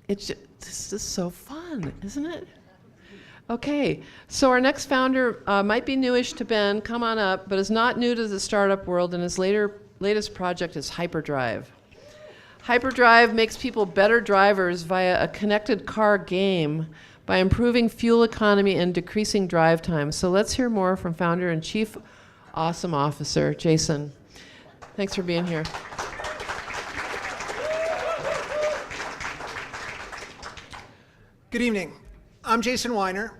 This is so fun, isn't it? Okay, so our next founder might be newish to Ben, come on up, but is not new to the startup world, and his latest project is Hyperdrive. Hyperdrive makes people better drivers via a connected car game by improving fuel economy and decreasing drive time. So let's hear more from founder and chief awesome officer, Jason. Thanks for being here. Good evening. I'm Jason Wiener.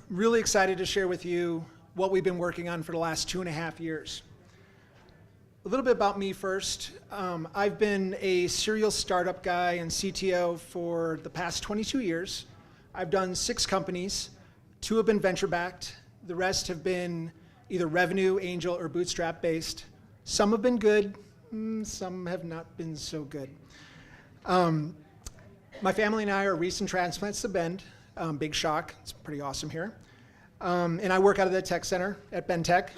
Really excited to share with you what we've been working on for the last 2.5 years. A little bit about me first. I've been a serial startup guy and CTO for the past 22 years. I've done 6 companies. 2 have been venture-backed. The rest have been either revenue, angel, or bootstrap-based. Some have been good. Some have not been so good. My family and I are recent transplants to Bend. Big shock. It's pretty awesome here. And I work out of the tech center at Bend Tech.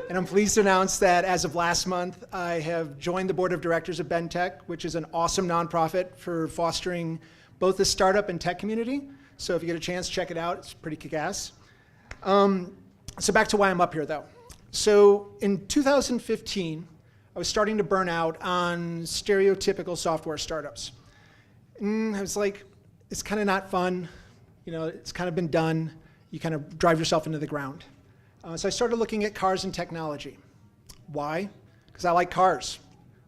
And I'm pleased to announce that as of last month, I have joined the board of directors of Bend Tech, which is an awesome nonprofit for fostering both the startup and tech community. So if you get a chance, check it out. It's pretty kick-ass. So back to why I'm up here, though. So in 2015, I was starting to burn out on stereotypical software startups. I was like, it's kind of not fun. You know, it's kind of been done. You kind of drive yourself into the ground. So I started looking at cars and technology. Why? Because I like cars.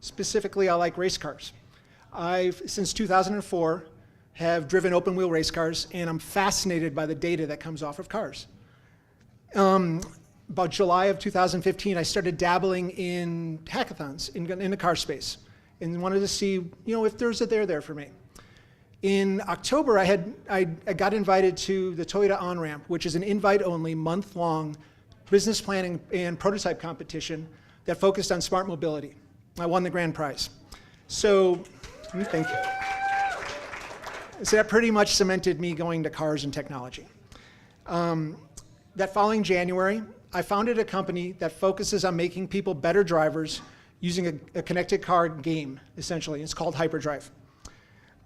Specifically, I like race cars. I've, since 2004, have driven open-wheel race cars, and I'm fascinated by the data that comes off of cars. About July of 2015, I started dabbling in hackathons in the car space, and wanted to see, if there's a there for me. In October, I got invited to the Toyota On-Ramp, which is an invite-only, month-long business planning and prototype competition that focused on smart mobility. I won the grand prize. So, thank you. So that pretty much cemented me going to cars and technology. That following January, I founded a company that focuses on making people better drivers using a connected car game, essentially. It's called Hyperdrive.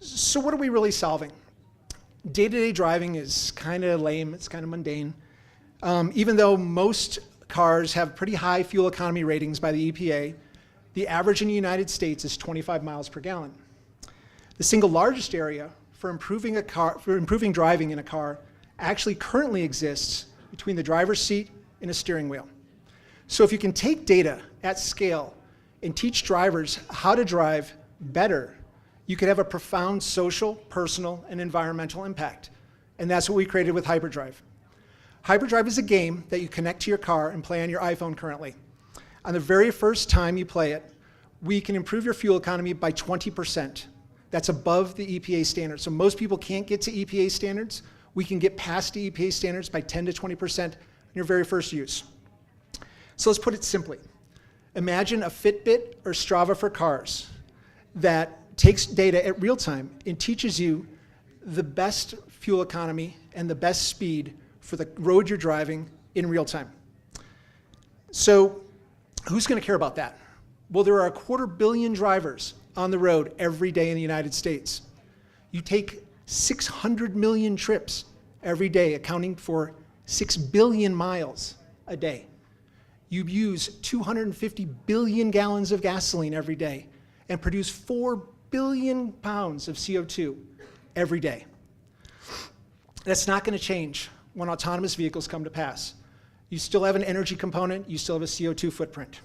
So what are we really solving? Day-to-day driving is kind of lame, it's kind of mundane. Even though most cars have pretty high fuel economy ratings by the EPA, the average in the United States is 25 miles per gallon. The single largest area for improving driving in a car actually currently exists between the driver's seat and a steering wheel. So if you can take data at scale and teach drivers how to drive better, you could have a profound social, personal, and environmental impact. And that's what we created with Hyperdrive. Hyperdrive is a game that you connect to your car and play on your iPhone currently. On the very first time you play it, we can improve your fuel economy by 20%. That's above the EPA standards. So most people can't get to EPA standards. We can get past the EPA standards by 10 to 20% in your very first use. So let's put it simply. Imagine a Fitbit or Strava for cars that takes data at real time and teaches you the best fuel economy and the best speed for the road you're driving in real time. So who's going to care about that? Well, there are 250 million drivers on the road every day in the United States. You take 600 million trips every day, accounting for 6 billion miles a day. You use 250 billion gallons of gasoline every day and produce 4 billion pounds of CO2 every day. That's not going to change when autonomous vehicles come to pass. You still have an energy component, you still have a CO2 footprint.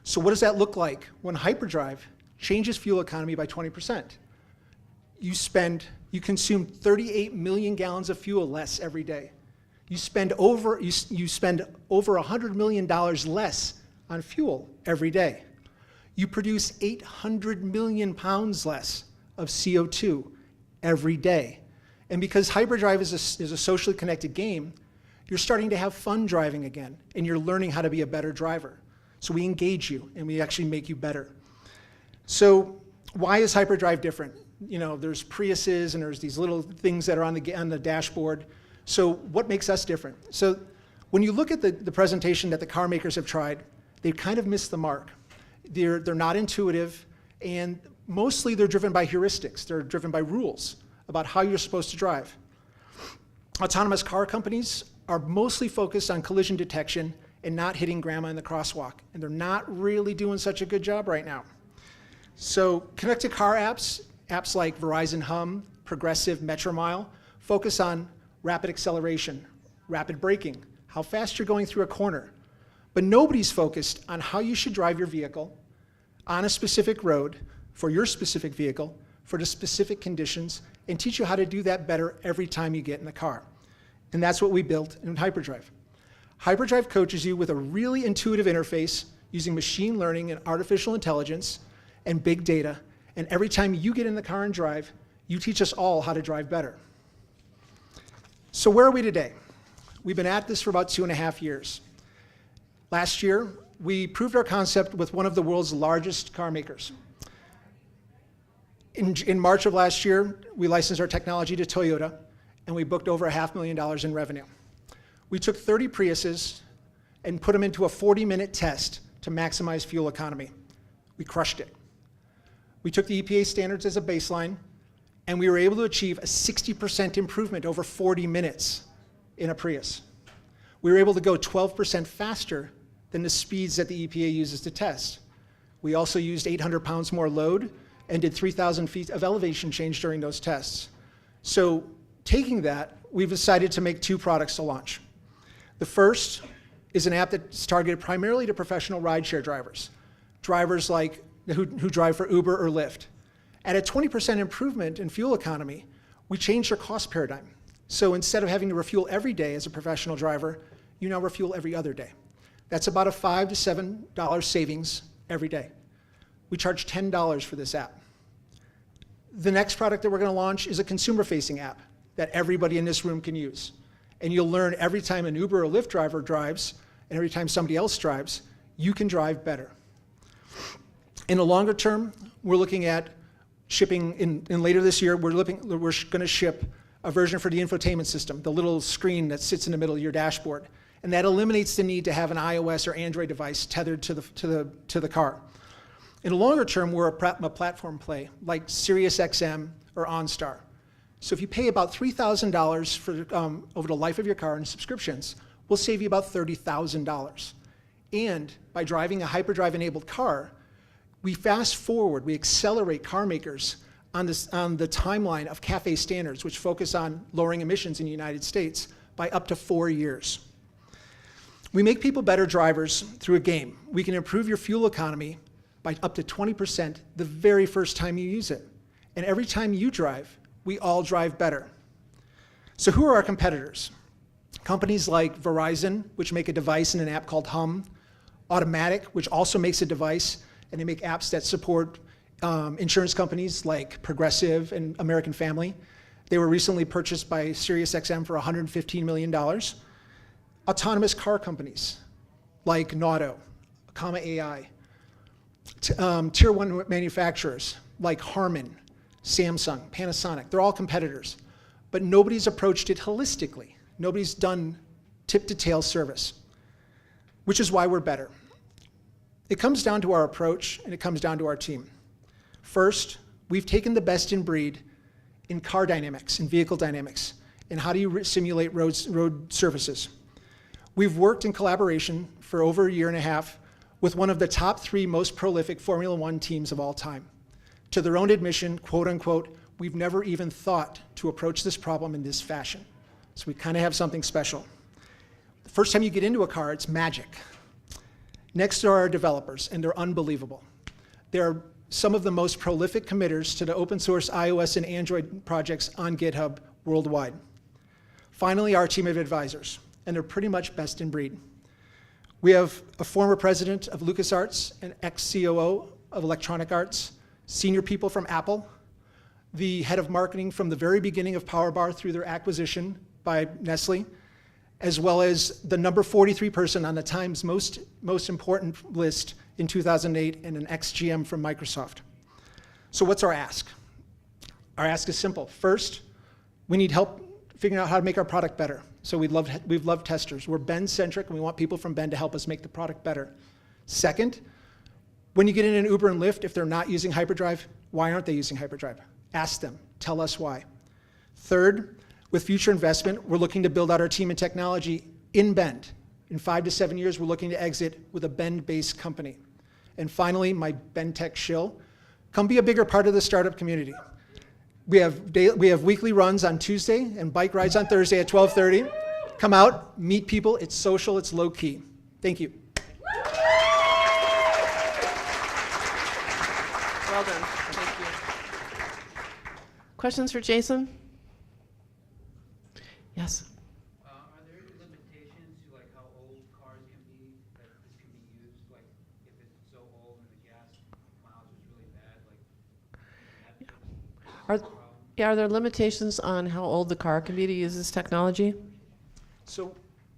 So what does that look like when Hyperdrive changes fuel economy by 20%? You consume 38 million gallons of fuel less every day. You spend over $100 million less on fuel every day. You produce 800 million pounds less of CO2 every day. And because Hyperdrive is a socially connected game, you're starting to have fun driving again, and you're learning how to be a better driver. So we engage you, and we actually make you better. So why is Hyperdrive different? There's Priuses, and there's these little things that are on the dashboard. So what makes us different? So when you look at the presentation that the car makers have tried, they've kind of missed the mark. They're not intuitive, and mostly they're driven by heuristics. They're driven by rules about how you're supposed to drive. Autonomous car companies are mostly focused on collision detection and not hitting grandma in the crosswalk. And they're not really doing such a good job right now. So connected car apps like Verizon Hum, Progressive, Metromile, focus on rapid acceleration, rapid braking, how fast you're going through a corner. But nobody's focused on how you should drive your vehicle on a specific road for your specific vehicle, for the specific conditions, and teach you how to do that better every time you get in the car. And that's what we built in Hyperdrive. Hyperdrive coaches you with a really intuitive interface using machine learning and artificial intelligence and big data. And every time you get in the car and drive, you teach us all how to drive better. So where are we today? We've been at this for about 2.5 years. Last year, we proved our concept with one of the world's largest car makers. In March of last year, we licensed our technology to Toyota, and we booked over $500,000 in revenue. We took 30 Priuses and put them into a 40-minute test to maximize fuel economy. We crushed it. We took the EPA standards as a baseline, and we were able to achieve a 60% improvement over 40 minutes in a Prius. We were able to go 12% faster than the speeds that the EPA uses to test. We also used 800 pounds more load and did 3,000 feet of elevation change during those tests. So taking that, we've decided to make 2 products to launch. The first is an app that's targeted primarily to professional rideshare drivers like who drive for Uber or Lyft. At a 20% improvement in fuel economy, we changed our cost paradigm. So instead of having to refuel every day as a professional driver, you now refuel every other day. That's about a $5 to $7 savings every day. We charge $10 for this app. The next product that we're going to launch is a consumer-facing app that everybody in this room can use. And you'll learn every time an Uber or Lyft driver drives, and every time somebody else drives, you can drive better. In the longer term, we're looking at shipping, in later this year, we're going to ship a version for the infotainment system, the little screen that sits in the middle of your dashboard. And that eliminates the need to have an iOS or Android device tethered to the car. In the longer term, we're a platform play, like SiriusXM or OnStar. So if you pay about $3,000 for over the life of your car in subscriptions, we'll save you about $30,000. And by driving a Hyperdrive-enabled car, we fast forward, we accelerate car makers on the timeline of CAFE standards, which focus on lowering emissions in the United States by up to 4 years. We make people better drivers through a game. We can improve your fuel economy by up to 20% the very first time you use it. And every time you drive, we all drive better. So who are our competitors? Companies like Verizon, which make a device and an app called Hum, Automatic, which also makes a device, and they make apps that support insurance companies like Progressive and American Family. They were recently purchased by SiriusXM for $115 million. Autonomous car companies like Nauto, Comma AI, tier 1 manufacturers like Harman, Samsung, Panasonic, they're all competitors, but nobody's approached it holistically. Nobody's done tip-to-tail service, which is why we're better. It comes down to our approach, and it comes down to our team. First, we've taken the best in breed in car dynamics, in vehicle dynamics, and how do you simulate road surfaces. We've worked in collaboration for over 1.5 years with one of the top 3 most prolific Formula One teams of all time. To their own admission, quote unquote, we've never even thought to approach this problem in this fashion. So we kind of have something special. The first time you get into a car, it's magic. Next are our developers, and they're unbelievable. They're some of the most prolific committers to the open source iOS and Android projects on GitHub worldwide. Finally, our team of advisors, and they're pretty much best in breed. We have a former president of LucasArts, an ex-COO of Electronic Arts, senior people from Apple, the head of marketing from the very beginning of PowerBar through their acquisition by Nestle, as well as the number 43 person on the Times most important list in 2008 and an ex-GM from Microsoft. So what's our ask? Our ask is simple. First, we need help figuring out how to make our product better. So we've loved testers. We're Ben-centric, and we want people from Ben to help us make the product better. Second, when you get in an Uber and Lyft, if they're not using Hyperdrive, Why aren't they using Hyperdrive? Ask them. Tell us why. Third, with future investment, we're looking to build out our team in technology in Bend. In 5 to 7 years, we're looking to exit with a Bend-based company. And finally, my Bend Tech shill, come be a bigger part of the startup community. We have weekly runs on Tuesday and bike rides on Thursday at 12:30. Come out, meet people. It's social, it's low key. Thank you. Well done. Thank you. Questions for Jason? Yes. Are there any limitations to like how old cars can be that this can be used? Like if it's so old and the gas mileage is really bad, like Are there limitations on how old the car can be to use this technology? So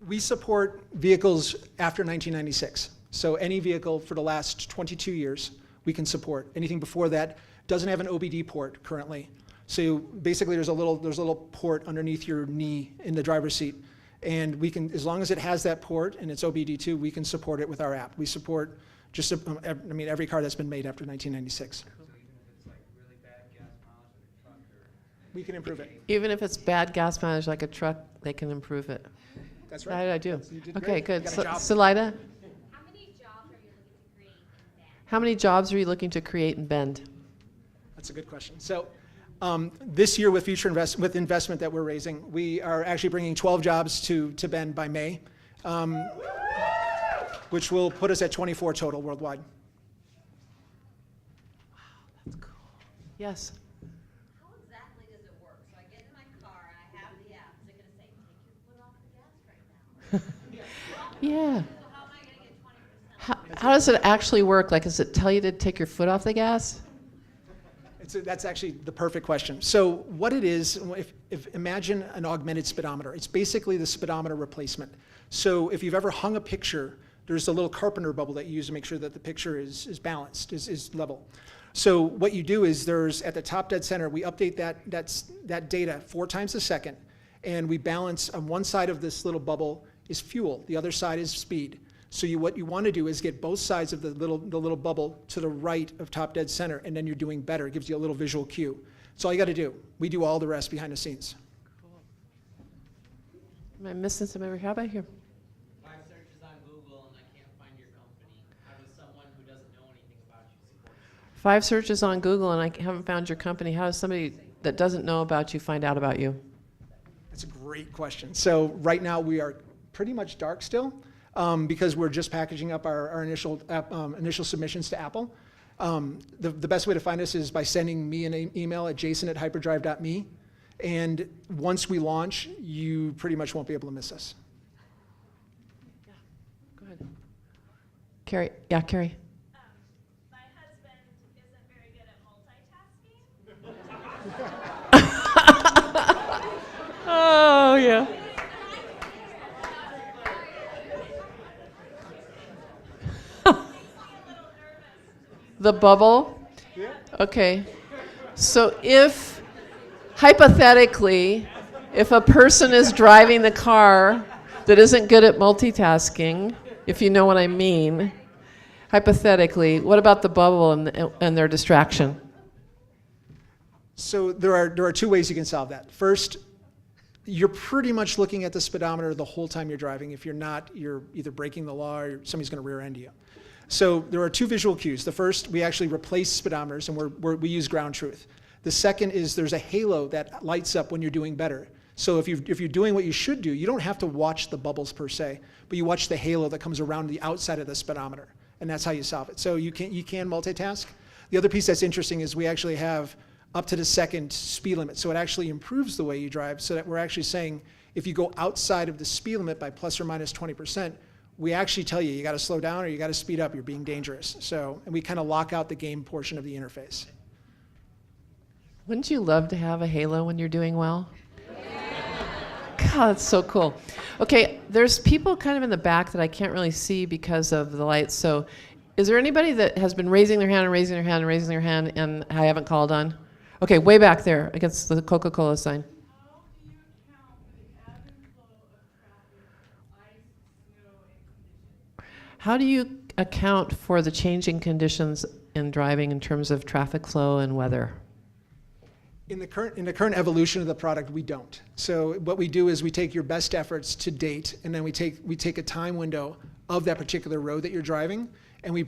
we support vehicles after 1996. So any vehicle for the last 22 years, we can support. Anything before that doesn't have an OBD port currently. So basically there's a little port underneath your knee in the driver's seat. And we can, as long as it has that port and it's OBD2, we can support it with our app. We support just, every car that's been made after 1996. so even if it's like really bad gas mileage like a truck or We can improve it. Even if it's bad gas mileage like a truck, they can improve it. That's How right. did I do? You did Okay, great. good. You got a job. Salida, How many jobs are you looking to create in Bend? how many jobs are you looking to create in Bend? That's a good question. So this year with with investment that we're raising, we are actually bringing 12 jobs to Bend by May, which will put us at 24 total worldwide. Yes. How exactly does it work? So I get in my car and I have the app. Is it going to say, take your foot off the gas right now? Yeah. So how am I going to get 20%? How does it actually work? Like, does it tell you to take your foot off the gas? That's actually the perfect question. So what it is, if imagine an augmented speedometer. It's basically the speedometer replacement. So if you've ever hung a picture, there's a little carpenter bubble that you use to make sure that the picture is balanced, is level. So what you do is at the top dead center, we update that data 4 times a second, and we balance on one side of this little bubble is fuel, the other side is speed. So what you want to do is get both sides of the little bubble to the right of top dead center, and then you're doing better. It gives you a little visual cue. That's all you got to do. We do all the rest behind the scenes. Am I missing some over here? How about here? 5 searches on Google and I can't find your company. How does someone who doesn't know anything about you support you? 5 searches on Google and I haven't found your company. How does somebody that doesn't know about you find out about you? That's a great question. So right now we are pretty much dark still because we're just packaging up our initial submissions to Apple. The best way to find us is by sending me an email at jason@hyperdrive.me. And once we launch, you pretty much won't be able to miss us. Go ahead. Carrie. Yeah, Carrie. My husband isn't very good at multitasking. Oh, yeah. The bubble? Yeah. Okay. So if, hypothetically, if a person is driving the car that isn't good at multitasking, if you know what I mean, hypothetically, what about the bubble and their distraction? So there are 2 ways you can solve that. First, you're pretty much looking at the speedometer the whole time you're driving. If you're not, you're either breaking the law or somebody's going to rear end you. So there are 2 visual cues. The first, we actually replace speedometers and we use ground truth. The second is there's a halo that lights up when you're doing better. So if you're doing what you should do, you don't have to watch the bubbles per se, but you watch the halo that comes around the outside of the speedometer, and that's how you solve it. So you can multitask. The other piece that's interesting is we actually have up to the second speed limit, so it actually improves the way you drive, so that we're actually saying if you go outside of the speed limit by plus or minus 20%, we actually tell you got to slow down or you got to speed up, you're being dangerous. So, and we kind of lock out the game portion of the interface. Wouldn't you love to have a halo when you're doing well? God, that's so cool. Okay, there's people kind of in the back that I can't really see because of the lights. So is there anybody that has been raising their hand and raising their hand and raising their hand and I haven't called on? Okay, way back there against the Coca-Cola sign. How do you account for the How do you account for the changing conditions in driving in terms of traffic flow and weather? In the current evolution of the product, we don't. So what we do is we take your best efforts to date, and then we take a time window of that particular road that you're driving, and we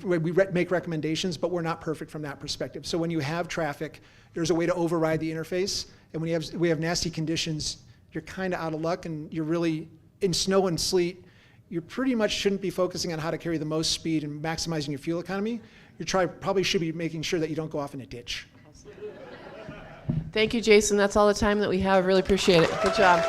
make recommendations, but we're not perfect from that perspective. So when you have traffic, there's a way to override the interface, and when we have nasty conditions, you're kind of out of luck, and you're really, in snow and sleet, you pretty much shouldn't be focusing on how to carry the most speed and maximizing your fuel economy. You probably should be making sure that you don't go off in a ditch. Thank you, Jason. That's all the time that we have. Really appreciate it. Good job.